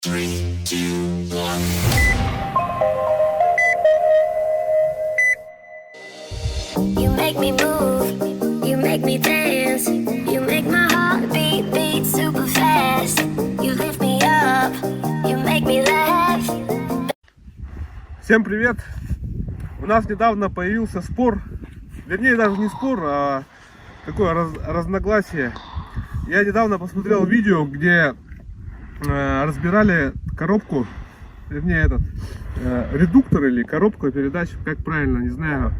3, 2, 1. You make me move, you make me dance, you make my heart beat super fast. You lift me up, you make me laugh. Всем привет! У нас недавно появился спор, вернее даже не спор, а такое разногласие. Я недавно посмотрел видео, где разбирали коробку, вернее редуктор или коробку передач, как правильно, не знаю,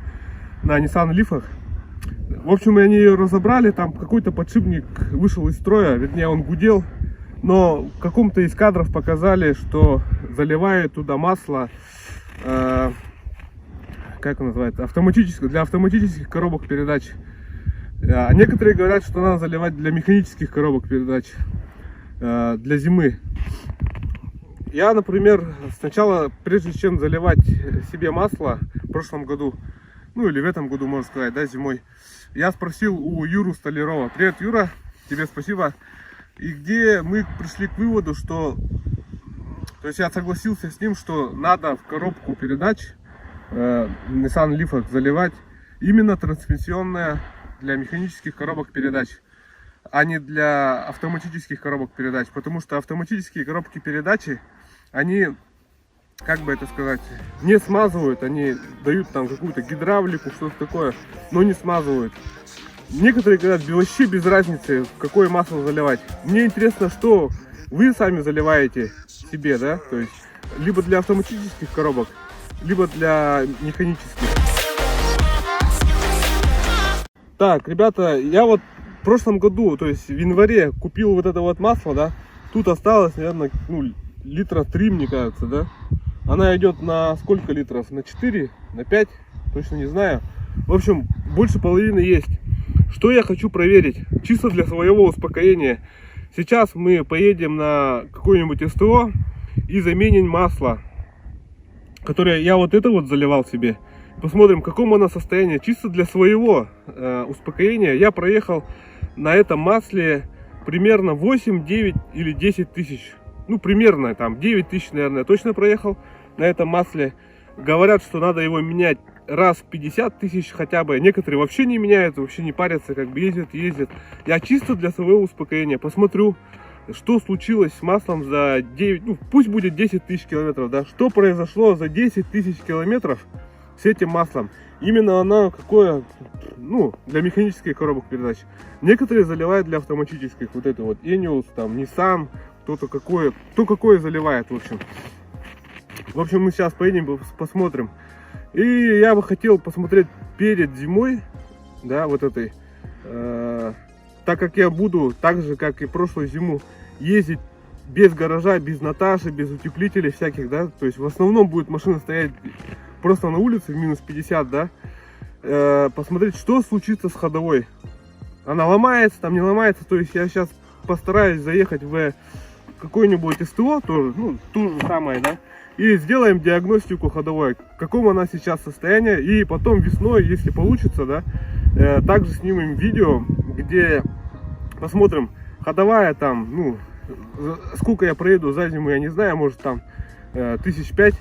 на Nissan Leaf. В общем, они ее разобрали, там какой-то подшипник вышел из строя, вернее он гудел, но в каком-то из кадров показали, что заливают туда масло, как он называется, для автоматических коробок передач. А некоторые говорят, что надо заливать для механических коробок передач, для зимы. Я, например, сначала, прежде чем заливать себе масло в прошлом году, ну или в этом году, можно сказать, да, зимой, я спросил у Юру Столярова. Привет, Юра, тебе спасибо. И где мы пришли к выводу, что, то есть я согласился с ним, что надо в коробку передач Nissan Leaf заливать именно трансмиссионная для механических коробок передач, а не для автоматических коробок передач, потому что автоматические коробки передачи, они, как бы это сказать, не смазывают, они дают там какую-то гидравлику, что-то такое, но не смазывают. Некоторые говорят, вообще без разницы, в какое масло заливать. Мне интересно, что вы сами заливаете себе, да, то есть либо для автоматических коробок, либо для механических. Так, ребята, я вот в прошлом году, то есть в январе, купил вот это вот масло, да. Тут осталось, наверное, литра 3, мне кажется, да. Она идет на сколько литров? На 4, на 5, точно не знаю. В общем, больше половины есть. Что я хочу проверить, чисто для своего успокоения. Сейчас мы поедем на какое-нибудь СТО и заменим масло, которое я вот это вот заливал себе. Посмотрим, в каком оно состоянии. Чисто для своего успокоения я проехал на этом масле примерно 8, 9 или 10 тысяч. Ну, примерно там 9 тысяч, наверное, точно проехал на этом масле. Говорят, что надо его менять раз в 50 тысяч хотя бы. Некоторые вообще не меняют, вообще не парятся, как бы ездят. Я чисто для своего успокоения посмотрю, что случилось с маслом за 9, ну пусть будет 10 тысяч километров, да. Что произошло за 10 тысяч километров с этим маслом. Именно оно какое, ну, для механических коробок передач. Некоторые заливают для автоматических. Вот это вот Enios, там, Nissan, кто какое заливает, в общем. В общем, мы сейчас поедем, посмотрим. И я бы хотел посмотреть перед зимой, да, вот этой, так как я буду, так же, как и прошлую зиму, ездить без гаража, без Наташи, без утеплителей всяких, да, то есть в основном будет машина стоять просто на улице в минус 50, да, посмотреть, что случится с ходовой. Она ломается, там не ломается, то есть я сейчас постараюсь заехать в какой-нибудь СТО, тоже, ну, то же самое, да, и сделаем диагностику ходовой, в каком она сейчас состоянии, и потом весной, если получится, да, также снимем видео, где посмотрим, ходовая там, ну, сколько я проеду за зиму, я не знаю, может там 1005,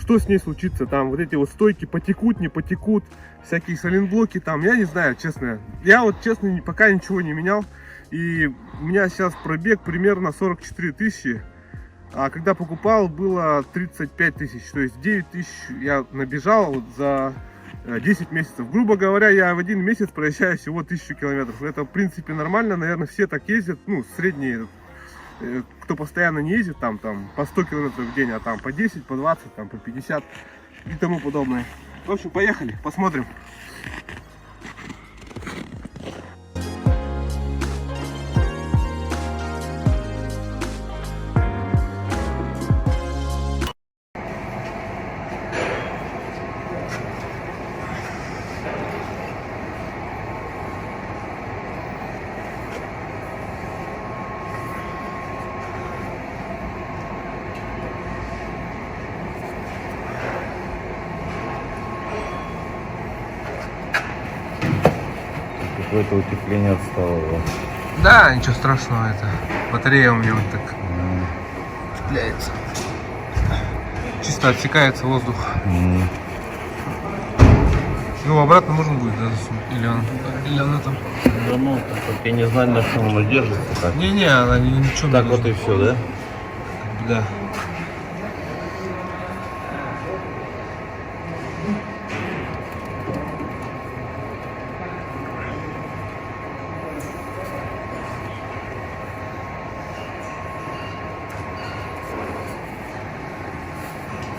что с ней случится, там вот эти вот стойки потекут, не потекут, всякие соленблоки там, я не знаю, честно. Я вот, честно, пока ничего не менял, и у меня сейчас пробег примерно 44 тысячи, а когда покупал, было 35 тысяч, то есть 9 тысяч я набежал вот за 10 месяцев. Грубо говоря, я в один месяц проезжаю всего 1000 километров. Это, в принципе, нормально, наверное, все так ездят, ну, средние, кто постоянно не ездит, там по 100 километров в день, а там по 10, по 20, там по 50 и тому подобное. В общем, поехали, посмотрим. Какое-то утепление отстало. Да, ничего страшного, это батарея у меня вот так замедляется. Чисто отсекается воздух. Его обратно можно будет засунуть? Или она там? Да ну, я не знаю, на чем она держится. Так, Не-не, она ничего так не вот и все, да? Да.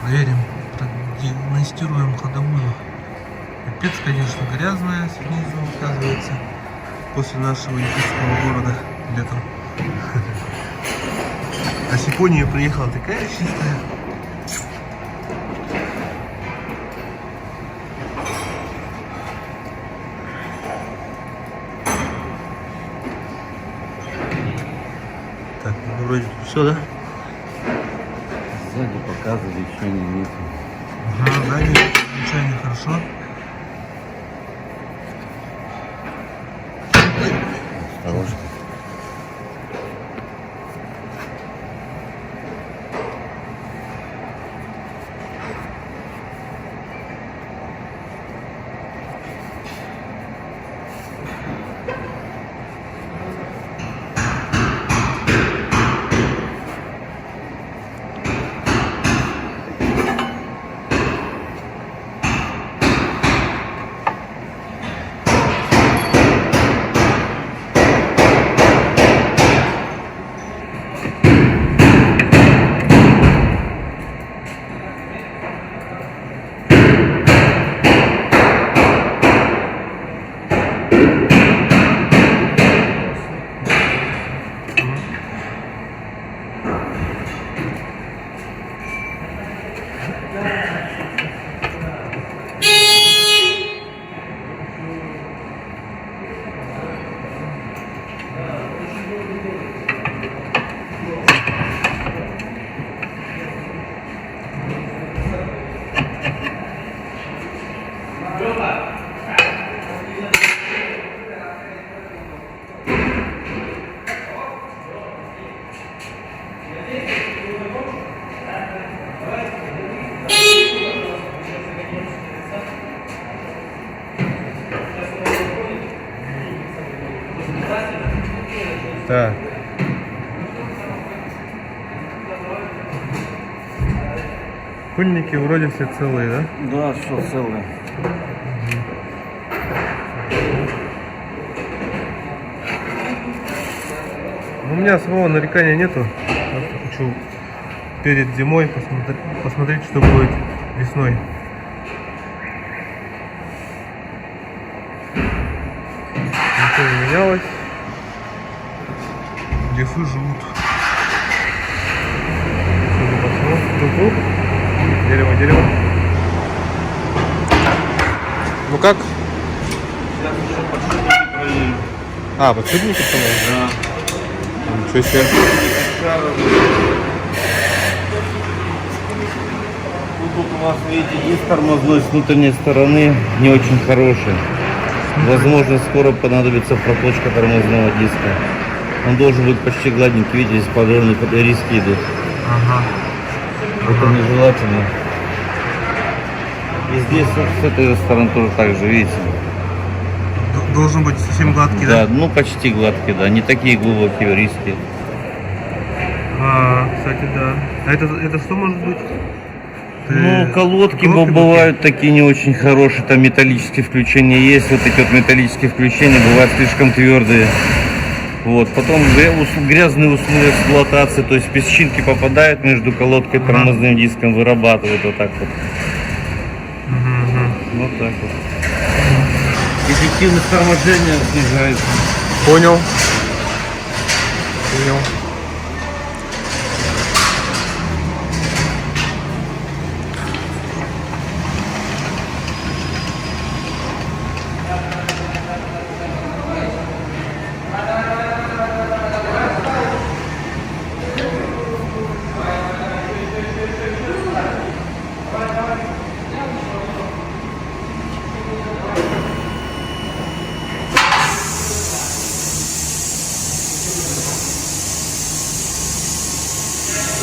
Проверим, продиагностируем ходовую. Капец, конечно, грязная снизу, оказывается, после нашего якутского города летом. А с Японии приехала такая чистая. Так, ну, вроде все, да? Сзади показывали, еще нет. Ага, сзади ничего не хорошо. Осторожно. Так. Пыльники вроде все целые, да? Да, все целое. У меня самого нарекания нету. Просто хочу перед зимой посмотреть, что будет весной. Ничего не менялось. Лесы живут. Круг-круг. Дерево. Ну как? А, подшипники там? Да. Ничего себе. Тут у вас, видите, диск тормозной с внутренней стороны не очень хороший. Возможно, скоро понадобится проточка тормозного диска. Он должен быть почти гладенький, видите, здесь подробные риски идут. Ага. Это нежелательно. И здесь с этой стороны тоже так же, видите. Должен быть совсем гладкий, да? Да, ну почти гладкий, да, не такие глубокие риски. Кстати, да. А это что может быть? Ну, колодки бывают такие не очень хорошие, там металлические включения есть, вот эти вот металлические включения бывают слишком твердые. Вот, потом грязные условия эксплуатации, то есть песчинки попадают между колодкой и тормозным диском, вырабатывают вот так вот. Вот так вот. Эффективность торможения снижается. Понял.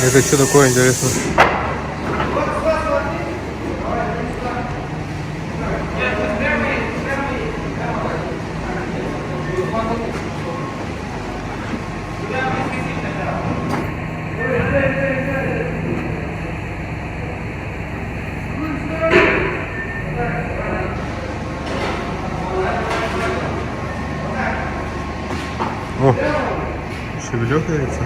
Это что такое, интересно? О, шевелёкается.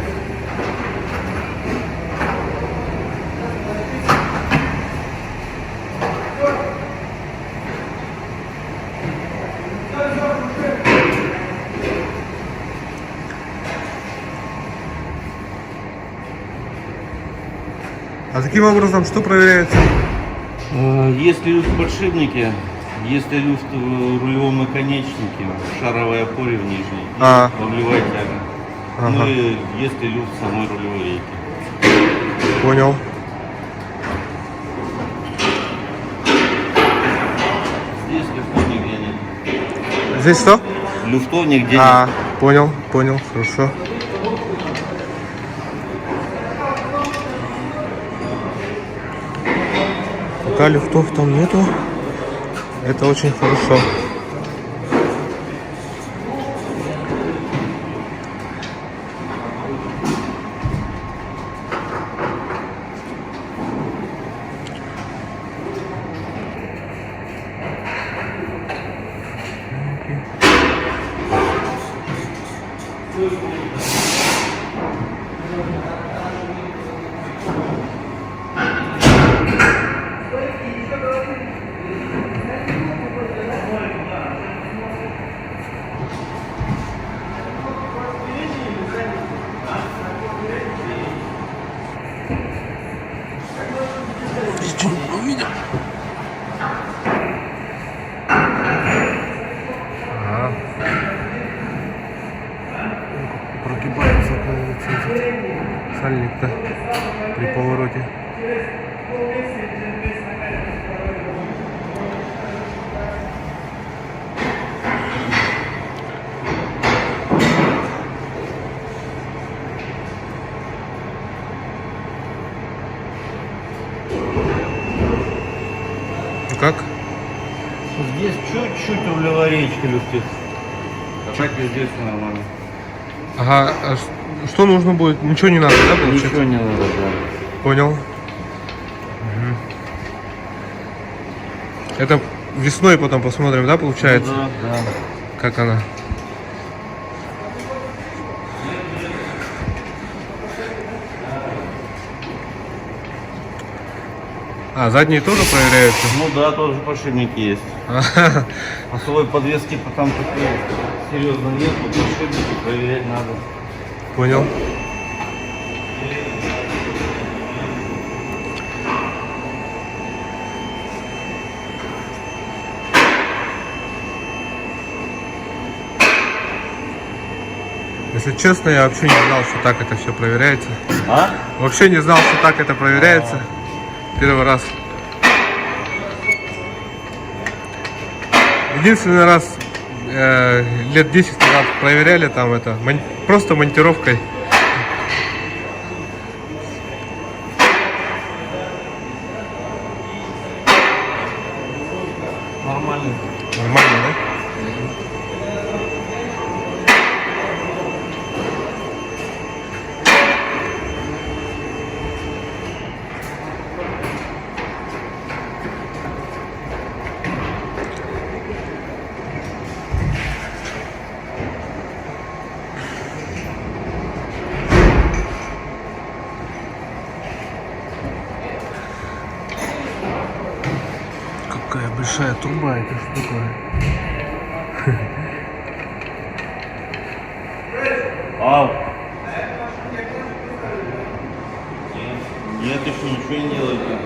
А таким образом что проверяется? Если люфт в подшипнике, если люфт в рулевом наконечнике, шаровой опоре в нижней, А. рулевая тяга. Ага. Ну и если люфт в самой рулевой рейке. Понял. Здесь люфтов нигде нет. Здесь что? Люфтов нигде А, нет. понял, хорошо. Пока люфтов там нету, это очень хорошо. Ничего не увидел. Ага. Прогибается, оказывается, этот сальник-то при повороте. Как? Здесь чуть-чуть рулевая речка люфтит. А так везде все нормально. Ага, а что нужно будет? Ничего не надо, да, получается? Ничего не надо, да. Понял. Мгм. Это весной потом посмотрим, да, получается? Ну, да. Как она? А, задние тоже проверяются? Ну да, тоже подшипники есть. Ага. Особой подвески потом такой серьезно нет, но подшипники проверять надо. Понял. Если честно, я вообще не знал, что так это все проверяется. А? Вообще не знал, что так это проверяется. Первый раз. Единственный раз лет 10 назад проверяли там это просто монтировкой. Нормально. Нормально, да? Какая большая труба, это что такое? Ау. Нет, еще ничего не делаете.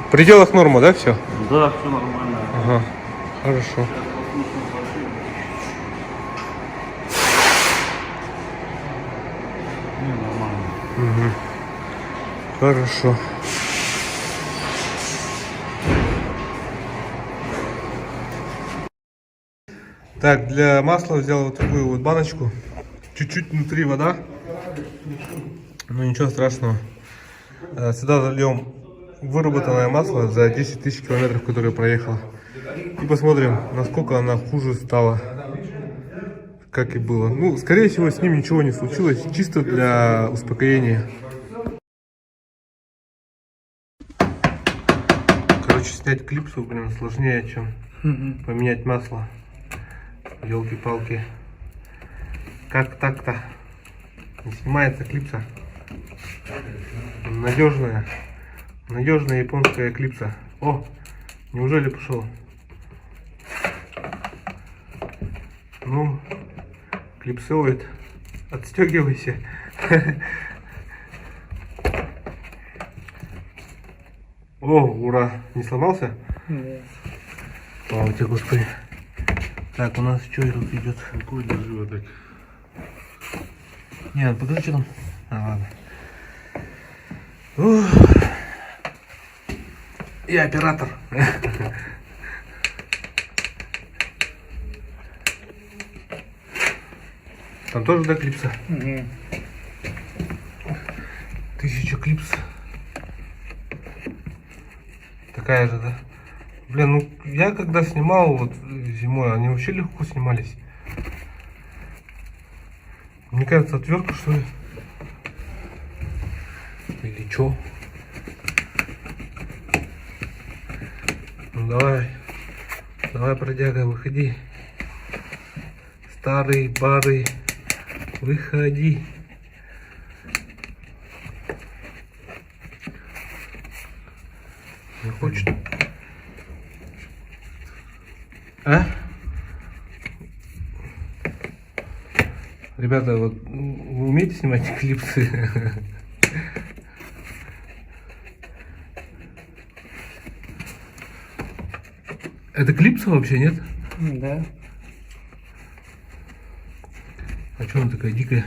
В пределах нормы, да, все? Да, все нормально. Ага, хорошо. Нормально. Хорошо. Так, для масла взял вот такую вот баночку. Чуть-чуть внутри вода. Ну ничего страшного. Сюда зальем выработанное масло за 10 тысяч километров, которые проехала. И посмотрим, насколько она хуже стала, как и было. Ну, скорее всего, с ним ничего не случилось. Чисто для успокоения. Короче, снять клипсу, блин, сложнее, чем поменять масло. Ёлки-палки. Как так-то? Не снимается клипса. Надежная японская клипса. О, неужели пошел? Ну, клипсоид, отстегивайся. О, ура! Не сломался? Нет. Слава тебе, Господи. Так, у нас что тут идет? Какой держи вот так. Нет, покажи, что там. Ладно. Ух. Я оператор. Там тоже, да, клипса? 1000 клипс. Такая же, да? Блин, ну я когда снимал вот зимой, они вообще легко снимались. Мне кажется, отвертка, что ли? Или чё? Ну давай, бродяга, выходи. Старый, барый, выходи. Не хочет. А? Ребята, вот вы умеете снимать клипсы? Это клипса вообще, нет? Да. А что она такая дикая?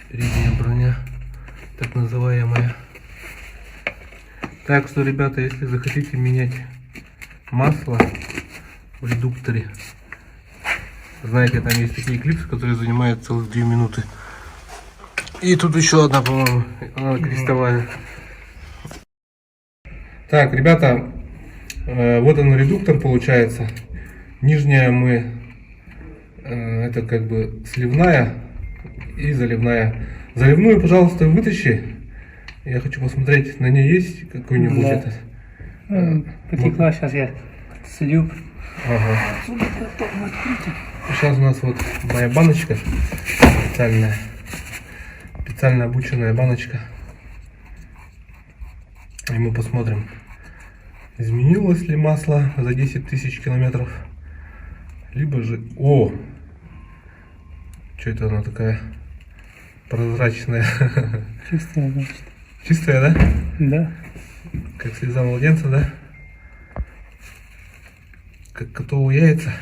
Передняя броня, так называемая. Так что, ребята, если захотите менять масло в редукторе, знаете, там есть такие клипсы, которые занимают целых 2 минуты. И тут еще одна, по-моему, она крестовая. Так, ребята, вот он редуктор получается. Нижняя это как бы сливная и заливная. Заливную, пожалуйста, вытащи. Я хочу посмотреть, на ней есть какой-нибудь этот. Потекла, сейчас я слью. Ага. Сейчас у нас вот моя баночка специально обученная баночка. И мы посмотрим, изменилось ли масло за 10 тысяч километров, либо же... О! Что это она такая прозрачная? Чистая, значит. Чистая, да? Да. Как слеза младенца, да? Как котову яйца.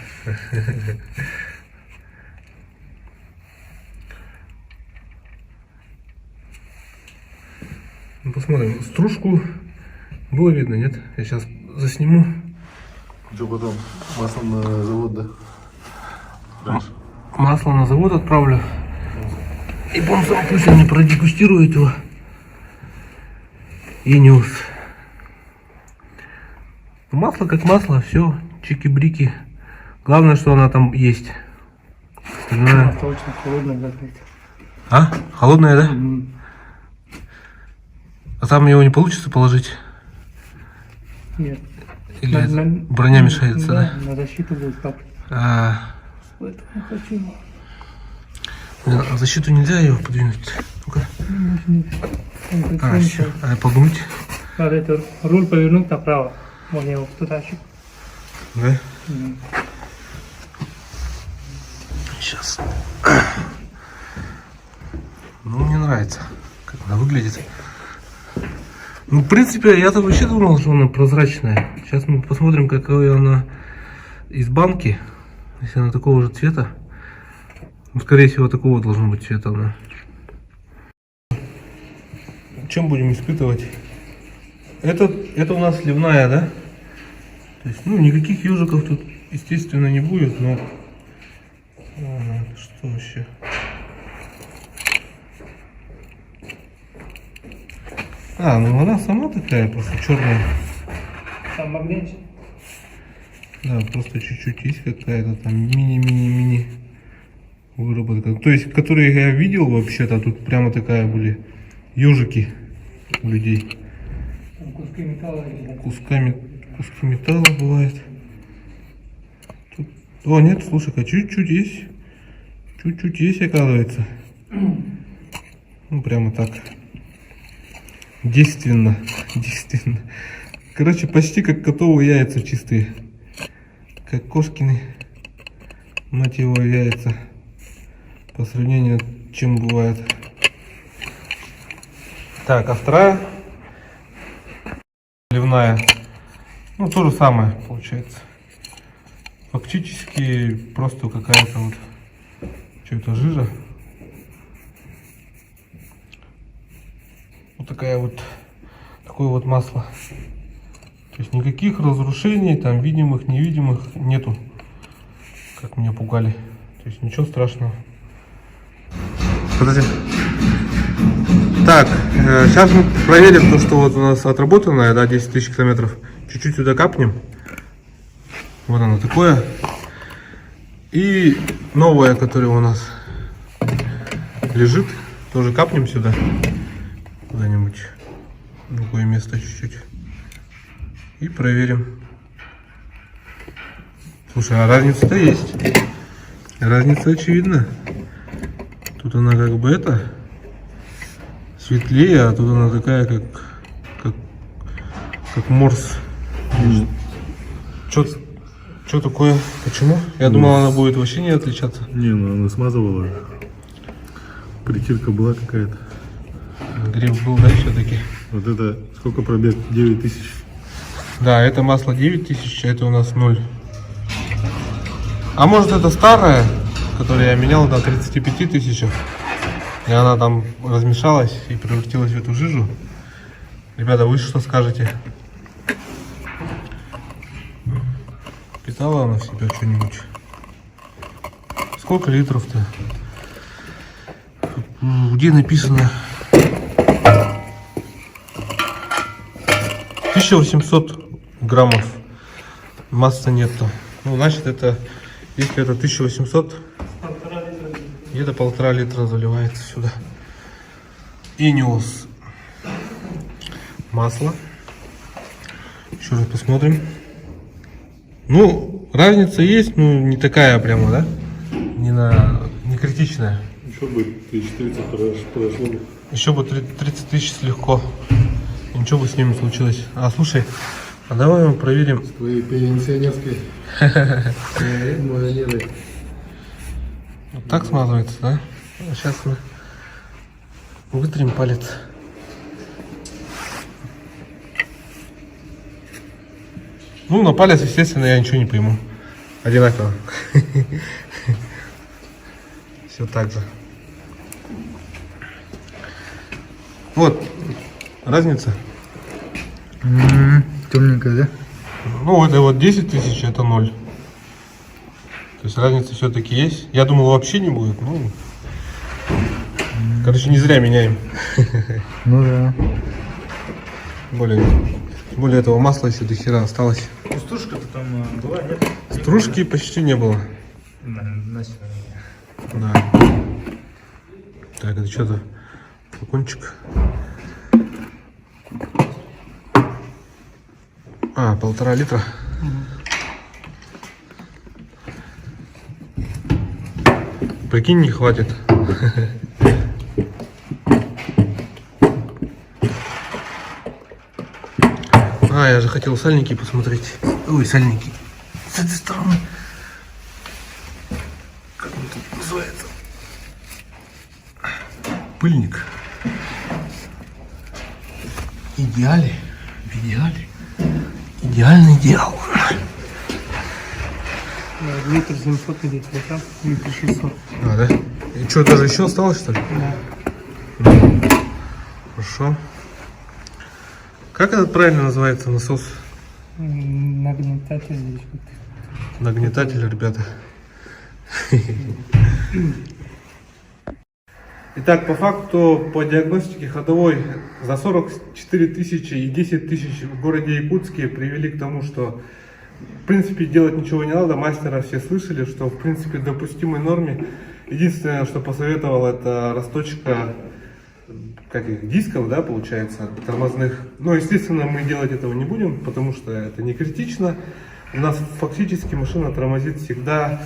Ну, посмотрим. Стружку было видно, нет? Я сейчас засниму. Что потом? Масло на завод, да? Дальше. Масло на завод отправлю. Японцам пусть они продегустируют его. И нюс. Масло как масло, все, чики-брики. Главное, что она там есть. Остальное... Масло очень холодное, говорит. А? Холодное, да? А там его не получится положить? Нет. Или это броня мешается, да? На защиту будет капать. Поэтому хочу. Блин, а защиту нельзя ее подвинуть? Ну-ка. Все. А погнуть? Надо это руль повернуть направо. Вон я его туда щип. Да? Сейчас. Ну, мне нравится, как она выглядит. Ну, в принципе, я-то вообще думал, что она прозрачная. Сейчас мы посмотрим, какая она из банки. Если она такого же цвета. Ну, скорее всего, такого должно быть цвета она. Чем будем испытывать? это у нас сливная, да? То есть, ну, никаких ежиков тут, естественно, не будет, но... что вообще? Ну она сама такая, просто черная. Там магнит. Да, просто чуть-чуть есть какая-то там мини-мини-мини выработка. То есть, которые я видел вообще-то, тут прямо такая были ежики у людей. Там куски металла. Куски металла бывает. Тут... О, нет, слушай-ка, чуть-чуть есть. Чуть-чуть есть, оказывается. Ну, прямо так. Действенно. Короче, почти как котовые яйца чистые. Как кошкины, мать его, яйца. По сравнению, чем бывает. Так, а вторая сливная. Ну, то же самое получается. Фактически просто какая-то вот что-то жижа. Вот такое вот масло. То есть никаких разрушений, там видимых, невидимых нету, как меня пугали. То есть ничего страшного. Подожди. Так, сейчас мы проверим то, что вот у нас отработанное, да, 10 тысяч километров. Чуть-чуть сюда капнем. Вот оно такое. И новое, которое у нас лежит, тоже капнем сюда. Куда-нибудь. В другое место чуть-чуть. И проверим. Слушай, а разница-то есть. Разница очевидна. Тут она как бы это светлее, а тут она такая как морс. Что такое? Почему? Я думал, она будет вообще не отличаться. Не, ну она смазывала. Притирка была какая-то. Гриб был, да, все-таки? Вот это сколько пробег? 9000. Да, это масло 9000, а это у нас 0. А может это старое, которое я менял на 35 тысячах. И она там размешалась и превратилась в эту жижу. Ребята, вы что скажете? Питала она в себя что-нибудь? Сколько литров-то? Где написано? 1800 граммов. Массы нету. Ну, значит, это, если это 1800, где-то 1,5 литра заливается сюда. Ineos масло. Еще раз посмотрим. Ну, разница есть, но не такая прямо, да? Не критичная. Еще бы 1040 подошло бы. Еще бы 30 тысяч легко. Ничего бы с ними случилось. А слушай, а давай мы проверим. Твоей пенсионерской манерой. Вот так смазывается, да? А сейчас мы вытрем палец. Ну, на палец, естественно, я ничего не пойму. Одинаково. Все так же. Вот, разница. Темненькая, да? Ну, это вот 10 тысяч, это 0. То есть разница все-таки есть. Я думал, вообще не будет. Ну, короче, не зря меняем. Ну да. Более этого масла еще до хера осталось. Стружка-то там была, нет? Стружки почти не было. Да. Так, это что-то флакончик. 1,5 литра. Прикинь, не хватит. Я же хотел сальники посмотреть. Ой, сальники. С этой стороны. Как он тут называется? Пыльник. Идеале. В идеале. Идеальный идеал. Литр 700 идет, а там литр 600. Да? И что, даже еще осталось, что ли? Да. Хорошо. Как этот правильно называется насос? Нагнетатель здесь вот. Нагнетатель, ребята. Итак, по факту, по диагностике ходовой за 44 тысячи и 10 тысяч в городе Якутске привели к тому, что в принципе делать ничего не надо. Мастера все слышали, что в принципе в допустимой норме. Единственное, что посоветовал, это расточка дисков, да, получается, тормозных. Но, естественно, мы делать этого не будем, потому что это не критично. У нас фактически машина тормозит всегда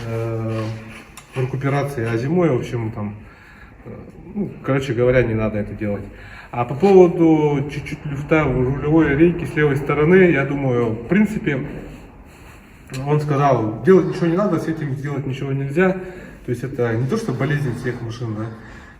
в рекуперации, а зимой, в общем, там, короче говоря, не надо это делать. А по поводу чуть-чуть люфта в рулевой рейке с левой стороны, я думаю, в принципе, он сказал, делать ничего не надо, с этим сделать ничего нельзя. То есть это не то, что болезнь всех машин, да?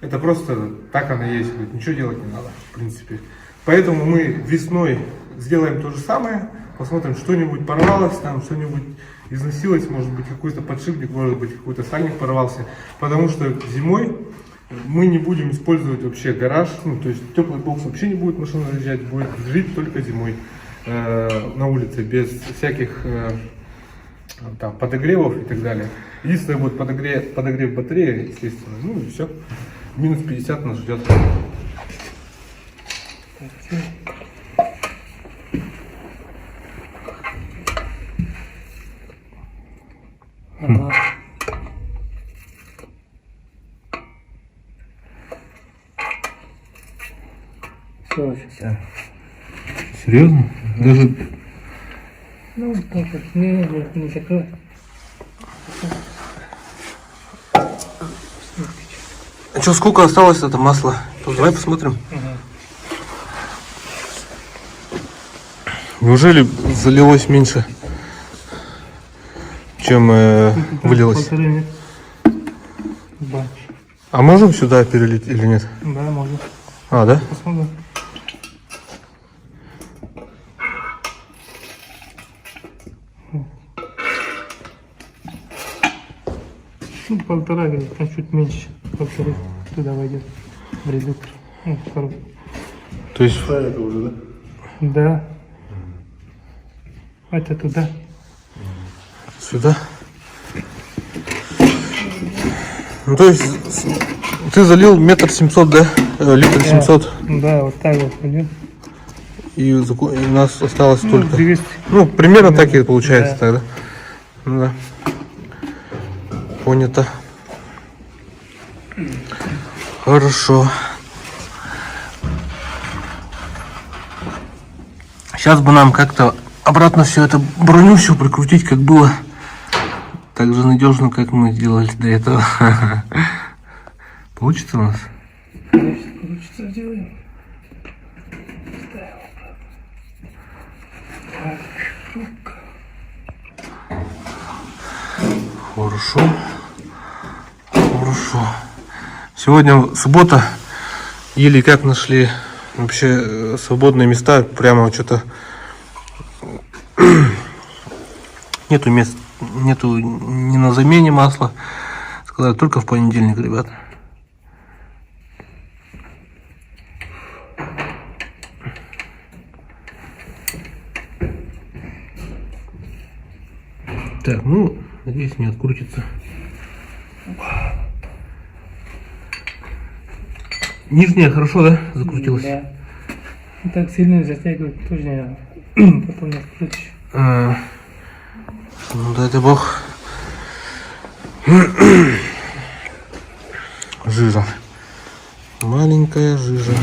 Это просто так оно есть, ничего делать не надо, в принципе. Поэтому мы весной сделаем то же самое, посмотрим, что-нибудь порвалось, там что-нибудь износилось, может быть какой-то подшипник, может быть какой-то сальник порвался. Потому что зимой мы не будем использовать вообще гараж, то есть теплый бокс вообще не будет машина заезжать, будет жить только зимой на улице, без всяких там подогревов и так далее. Единственное будет подогрев батареи, естественно, и все. Минус 50 нас ждет. Ага. Все, сейчас. Серьезно? Даже... Ну, так вот, не закрой. А что, сколько осталось это масло? Давай посмотрим. Неужели залилось меньше, чем вылилось? Полторы нет. Бач. А можем сюда перелить или нет? Да, можно. А, да? Посмотрим. Полтора, говорит, там чуть меньше. Полторы туда войдет в редуктор. В коробку. То есть... Это уже, да? Да. Это туда. Сюда? Ну, то есть, ты залил 1,7 м, да? Литр 700. Да, вот так вот пойдет. И у нас осталось только... 200. Ну, примерно так и получается тогда. Ну, да. Понято. Хорошо. Сейчас бы нам как-то обратно все это броню все прикрутить, как было. Так же надежно, как мы делали до этого. Получится у нас? Получится, сделаем. Хорошо. Хорошо. Сегодня суббота. Еле как нашли вообще свободные места. Прямо что-то нету мест, нету ни на замене масла. Сказали только в понедельник, ребят. Так, ну, надеюсь, не открутится. Нижняя хорошо, да, закрутилась? Да. Ну, так сильно затягивать тоже не надо. Потом не открутишь. Ну, дай бог. Жижа. Маленькая жижа.